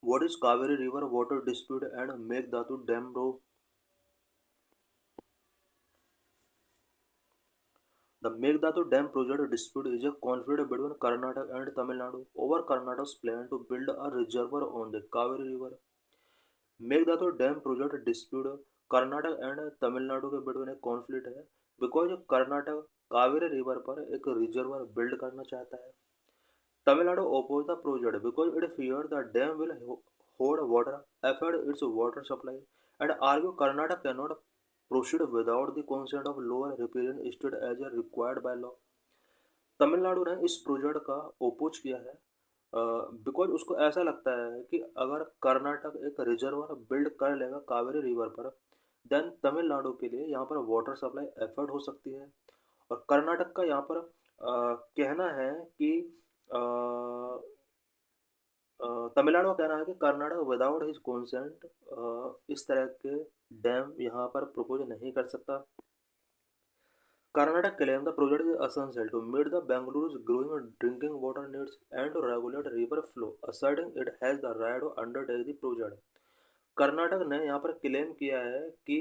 What is Kaveri River water dispute and Meghdatu Dam row? The Meghdatu Dam project dispute is a conflict between Karnataka and Tamil Nadu over Karnataka's plan to build a reservoir on the Kaveri River. Mekedatu dam project dispute Karnataka and Tamil Nadu के बीच में conflict है because Karnataka Kaveri river पर एक reservoir build करना चाहता है. Tamil Nadu oppose the project because it fears the dam will hold water, affect its water supply, and argue Karnataka cannot proceed without the consent of lower riparian state as required by law. Tamil Nadu ने इस project का oppose किया है because उसको ऐसा लगता है कि अगर कर्नाटक एक रिजर्वर बिल्ड कर लेगा कावेरी रिवर पर देन तमिलनाडु के लिए यहाँ पर वाटर सप्लाई एफर्ट हो सकती है. और कर्नाटक का यहाँ पर कहना है कि अ, तमिलनाडु का कहना है कि कर्नाटक विदाउट हिज कंसेंट इस तरह के डैम यहाँ पर प्रपोज नहीं कर सकता. Karnataka claimed the project is essential to meet the Bengaluru's growing drinking water needs and to regulate river flow, asserting it has the right to undertake the project. Karnataka ने यहाँ पर क्लेम किया है कि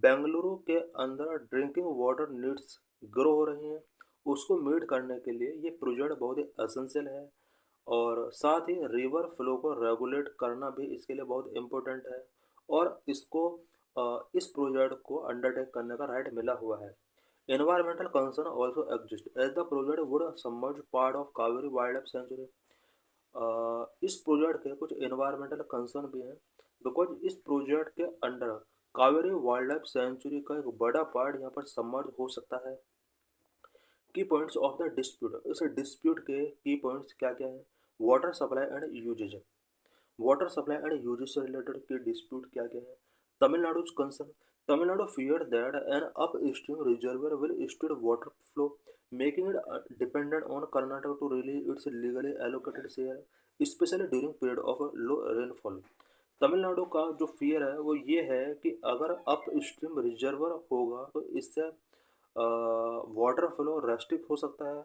बेंगलुरु के अंदर ड्रिंकिंग वाटर नीड्स ग्रो हो रही हैं, उसको मीट करने के लिए ये प्रोजेक्ट बहुत ही एसेंशियल है और साथ ही रिवर फ्लो को रेगुलेट करना भी इसके लिए बहुत इम्पोर्टेंट है और इसको इस प्रोजेक्ट को अंडरटेक करने का राइट मिला हुआ है. Environmental concern also exist as the project would submerge part of Kaveri Wildlife Sanctuary. इस प्रोजेक्ट के कुछ एनवायरमेंटल कंसर्न भी हैं बिकॉज इस प्रोजेक्ट के under Kaveri wild life sanctuary का एक बड़ा पार्ट यहाँ पर सबमर्ज हो सकता है. Key points of the dispute, इस डिस्प्यूट के की पॉइंट्स क्या क्या है? Water supply and usages, water supply and usages से रिलेटेड की डिस्प्यूट क्या क्या है? तमिलनाडु's concern, Tamil Nadu feared that an upstream reservoir will stop water flow, making it dependent on Karnataka to release its legally allocated share, especially during period of low rainfall. Tamil Nadu का जो fear है वो ये है कि अगर अपस्ट्रीम रिजर्वर होगा तो इससे वाटर फ्लो रेस्ट्रिक्ट हो सकता है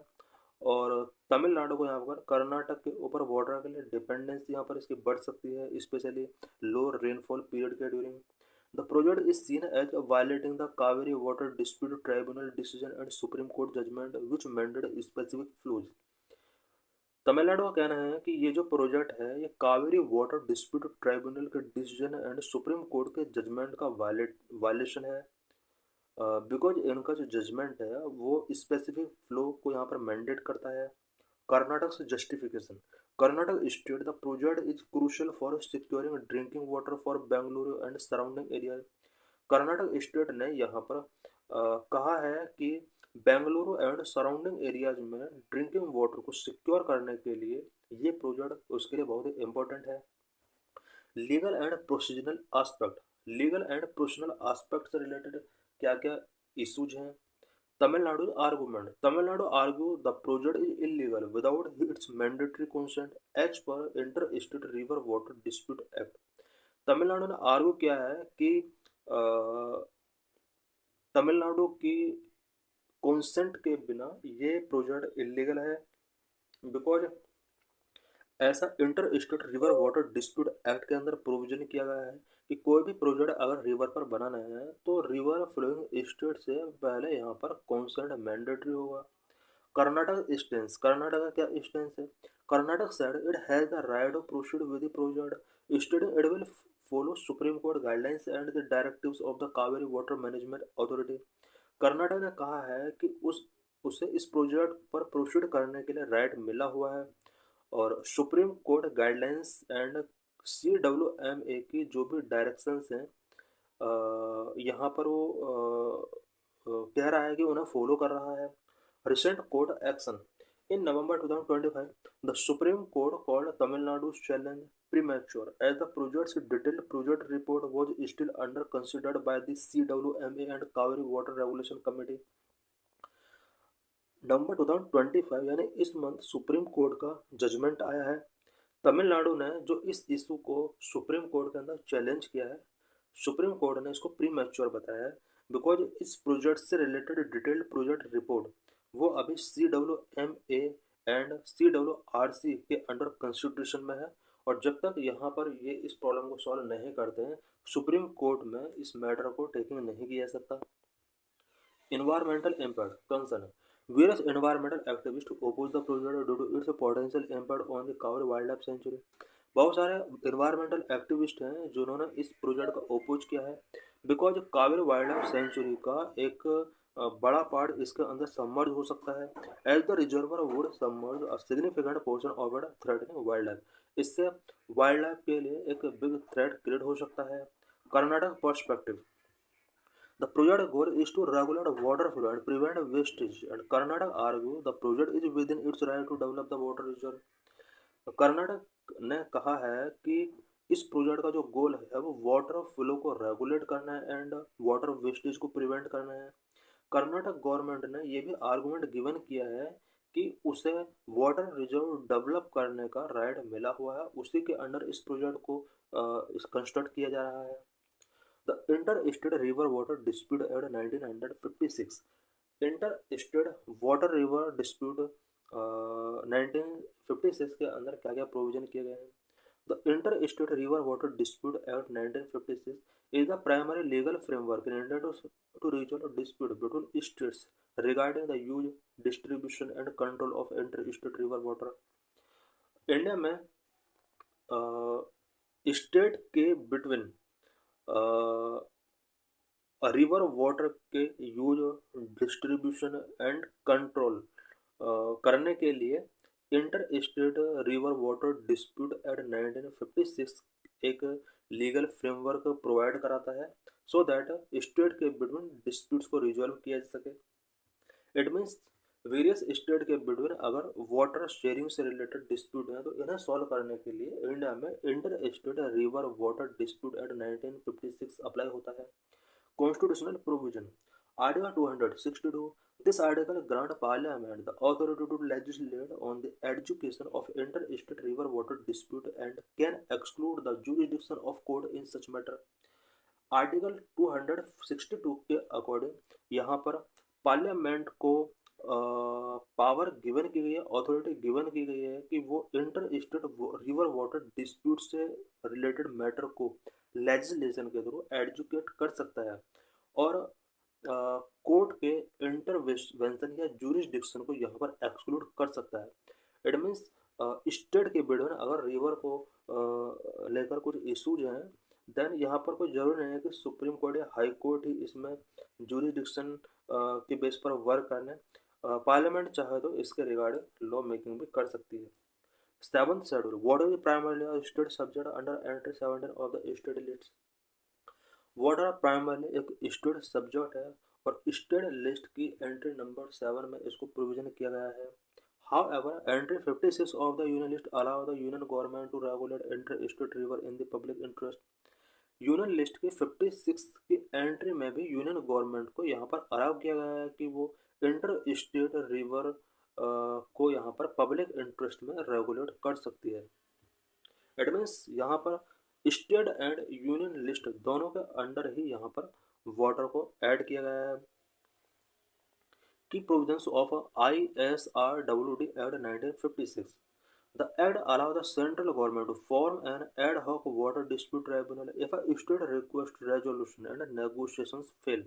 और तमिलनाडु को यहाँ पर कर्नाटक के ऊपर वाटर के लिए डिपेंडेंसी यहाँ पर इसकी बढ़ सकती है, स्पेशली लो रेनफॉल पीरियड के during. The project is seen as violating the Kaveri Water Dispute Tribunal decision and Supreme Court judgment which mandated specific flows. Tamil Nadu का कहना है कि ये जो प्रोजेक्ट है ये कावेरी वाटर डिस्प्यूट ट्राइब्यूनल के डिसीजन एंड सुप्रीम कोर्ट के जजमेंट का वायलेशन है बिकॉज इनका जो जजमेंट है वो स्पेसिफिक फ्लो को यहाँ पर मैंडेट करता है. Karnataka justification, Karnataka state the project is crucial for securing drinking water for Bengaluru and surrounding area. Karnataka state ने यहाँ पर कहा है कि बेंगलुरु एंड सराउंडिंग एरियाज में ड्रिंकिंग वाटर को सिक्योर करने के लिए ये प्रोजेक्ट उसके लिए बहुत ही इम्पोर्टेंट है. Legal and procedural aspect, legal and procedural aspect से रिलेटेड क्या क्या इशूज हैं? Tamil argument. Tamil Nadu argue the project is illegal without its mandatory consent as per Inter-State River Water Dispute Act. Tamil Nadu ने argue किया है कि तमिलनाडु की consent के बिना ये प्रोजेक्ट इलीगल है बिकॉज ऐसा inter state river water dispute act के अंदर प्रोविजन किया गया है कि कोई भी प्रोजेक्ट अगर रिवर पर बनाना है तो रिवर फ्लोइंग स्टेट से पहले यहाँ पर कंसेंट मैंडेटरी होगा. कर्नाटक स्टेंस, कर्नाटक का क्या स्टेंस है? Karnataka said it has the right to proceed with the project, stating it will follow Supreme Court guidelines and the directives of the Kaveri Water Management Authority. Karnataka ने कहा है कि उसे इस प्रोजेक्ट पर प्रोसीड करने के लिए राइट मिला हुआ है और supreme court guidelines and CWMA की जो भी डायरेक्शंस हैं यहाँ पर वो कह रहा है कि उन्हें फॉलो कर रहा है. Recent court action, in November 2025 the supreme court called Tamil Nadu's challenge premature as the project's detailed project report was still under considered by the CWMA and Kaveri Water Regulation Committee. नवंबर 2025 यानी इस मंथ सुप्रीम कोर्ट का judgement आया है. तमिलनाडु ने जो इस issue को supreme court के अंदर चैलेंज किया है, सुप्रीम कोर्ट ने इसको प्री मैच्योर बताया है बिकॉज इस प्रोजेक्ट से रिलेटेड डिटेल्ड प्रोजेक्ट रिपोर्ट वो अभी CWMA एंड CWRC के अंडर कंसिडरेशन में है और जब तक यहाँ पर ये इस प्रॉब्लम को सॉल्व नहीं करते हैं, सुप्रीम कोर्ट में इस मैटर को टेकिंग नहीं किया जा सकता। Environmental impact concern. Various environmental activists oppose the project due to its potential impact on the Kauri Wildlife Sanctuary. बहुत सारे इन्वायरमेंटल एक्टिविस्ट हैं जिन्होंने इस प्रोजेक्ट का ओपोज किया है because Kaveri wild life sanctuary का एक बड़ा पार्ट इसके अंदर सबमर्ज हो सकता है as the reservoir would submerge a significant portion of it threatening wild life. इससे वाइल्ड लाइफ के लिए एक बिग थ्रेट क्रिएट हो सकता है। Karnataka perspective. The project goal is to regulate water flow and prevent wastage, and Karnataka argue the project is within its right to develop the water reserve. Karnataka ने कहा है कि इस प्रोजेक्ट का जो गोल है वो वाटर फ्लो को रेगुलेट करना है एंड वाटर वेस्टेज को प्रिवेंट करना है। कर्नाटक गवर्नमेंट ने ये भी आर्गुमेंट गिवन किया है कि उसे वाटर रिजर्व डेवलप करने का राइट मिला हुआ है, उसी के अंडर इस प्रोजेक्ट को कंस्ट्रक्ट किया जा रहा है। The Interstate River Water Dispute Act 1956. Interstate Water River Dispute 1956 के अंदर क्या क्या प्रोविजन किए गए हैं? The Interstate River Water Dispute Act 1956 is the primary legal framework in India to resolve dispute between states regarding the use, distribution and control of interstate river water. India में state के between river water के use, distribution and control करने के लिए inter state river water dispute act 1956 एक legal framework provide कराता है so that state के बिटवीन डिस्प्यूट्स को रिजॉल्व किया जा सके। इट मीन्स वेरियस स्टेट के बिटवीन अगर वाटर शेयरिंग से रिलेटेड डिस्प्यूट है तो इन्हें सॉल्व करने के लिए इंडिया में inter state river water dispute act 1956 apply होता है। Constitutional provision. Article 262। This article grant parliament the authority to legislate on the education of inter state river water dispute and can exclude the jurisdiction of court in such matter. Article 262 के according यहाँ पर parliament को power given की गई है, authority given की गई है कि वो inter state river water dispute से रिलेटेड मैटर को लेजिस्लेशन के थ्रू एजुकेट कर सकता है और कोर्ट के इंटरवेंशन या जूरिसडिक्शन को यहाँ पर एक्सक्लूड कर सकता है। इट मीन्स स्टेट के बिटवीन अगर रिवर को लेकर कुछ इशूज हैं देन यहाँ पर कोई ज़रूरी नहीं है कि सुप्रीम कोर्ट या हाई कोर्ट ही इसमें जूरिसडिक्शन के बेस पर वर्क करने। पार्लियामेंट चाहे तो इसके रिगार्डिंग लॉ मेकिंग भी कर सकती है। 7th schedule. What is primarily state subject under entry 17 of the state list. Water primarily एक स्टेट सब्जेक्ट है और स्टेट लिस्ट की एंट्री नंबर 7 में इसको प्रोविजन किया गया है। However, entry 56 of the union list allow the union government to regulate inter-state river in the public interest. Union list की 56 की एंट्री में भी यूनियन गवर्नमेंट को यहाँ पर अलाउ किया गया है कि वो इंटर स्टेट रिवर को यहाँ पर पब्लिक इंटरेस्ट में रेगुलेट कर सकती है। इट मीन्स यहाँ पर स्टेट एंड यूनियन लिस्ट दोनों के अंडर ही यहाँ पर वाटर को ऐड किया गया है। की provisions of ISRWD Act 1956. The Act allows the central government to form an ad hoc water dispute tribunal if a state request resolution and negotiations fail.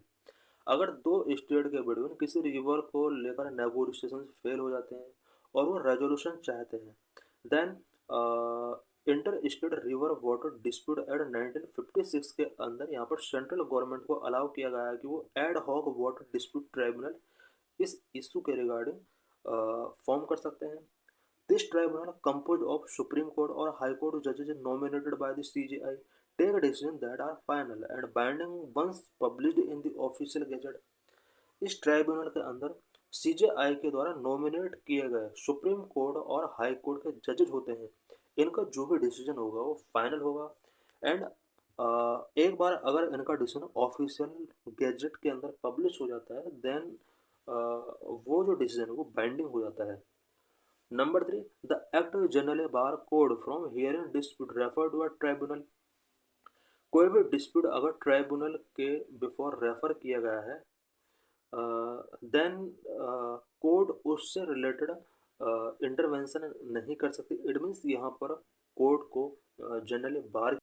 अगर दो स्टेट के बिटवीन किसी रिवर को लेकर नेगोशिएशन फेल हो जाते हैं और वो रेजोल्यूशन चाहते हैं then inter state river water dispute act 1956 के अंदर यहाँ पर सेंट्रल गवर्नमेंट को अलाउ किया गया है कि वो ad hoc water dispute tribunal इस इशू के रिगार्डिंग फॉर्म कर सकते हैं। This tribunal compose of supreme court और हाई कोर्ट जजेस nominated by the CJI take decision that are final and binding once published in the official gazette. इस tribunal के अंदर CJI के द्वारा नॉमिनेट किए गए सुप्रीम कोर्ट और हाई कोर्ट के जजेज होते हैं, इनका जो भी डिसीजन होगा वो फाइनल होगा एंड एक बार अगर इनका डिसीजन ऑफिशियल गैजेट के अंदर पब्लिश हो जाता है देन वो जो डिसीजन है वो बाइंडिंग हो जाता है। Number 3, the act generally bar code from hearing dispute refer to a tribunal. कोई भी डिस्प्यूट अगर ट्राइब्यूनल के बिफोर रेफर किया गया है देन कोर्ट उससे रिलेटेड इंटरवेंशन नहीं कर सकती। इट मीन्स यहाँ पर कोर्ट को जनरली बार